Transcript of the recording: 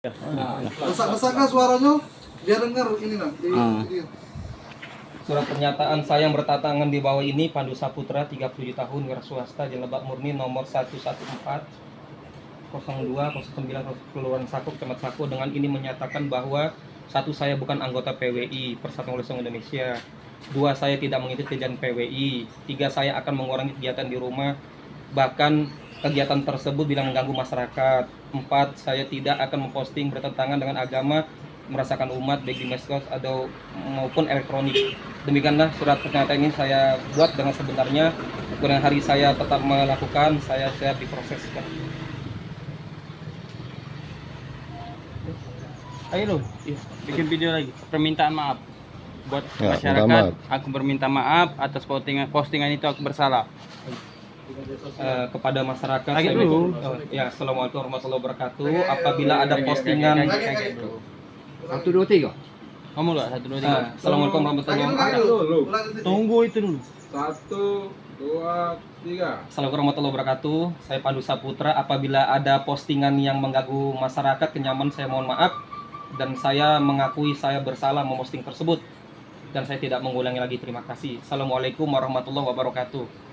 Besar-besarkan suaranya biar dengar ini nah di video. Surat pernyataan saya yang bertatangan di bawah ini, Pandu Saputra, 37 tahun, wira swasta, Jalan Lebak Murni, nomor 114 02 09 Kelurahan Sako, Kecamatan Sako, dengan ini menyatakan bahwa satu, saya bukan anggota PWI Persatuan Wali Songo Indonesia. Dua, saya tidak mengikuti kegiatan PWI. Tiga, saya akan mengurangi kegiatan di rumah, bahkan kegiatan tersebut bila mengganggu masyarakat. Empat, saya tidak akan memposting bertentangan dengan agama, merasakan umat baik di medsos atau maupun elektronik. Demikianlah surat pernyataan ini saya buat dengan sebenarnya. Kemudian hari saya tetap melakukan, saya siap diproseskan. Ayo lo, bikin video lagi. Permintaan maaf buat Ya, masyarakat. Aku berminta maaf atas postingan itu, aku bersalah. Kepada masyarakat Lagi saya dulu. ya, assalamualaikum warahmatullahi wabarakatuh. Apabila ada postingan 1, 2, 3. Ngomong gak? 1, 2, 3. assalamualaikum warahmatullahi wabarakatuh. Tunggu itu dulu. 1, 2, 3. Assalamualaikum warahmatullahi wabarakatuh. Saya Pandu Saputra. Apabila ada postingan yang mengganggu masyarakat, kenyamanan, saya mohon maaf. Dan saya mengakui saya bersalah memposting tersebut. Dan saya tidak mengulangi lagi. Terima kasih. Assalamualaikum warahmatullahi wabarakatuh.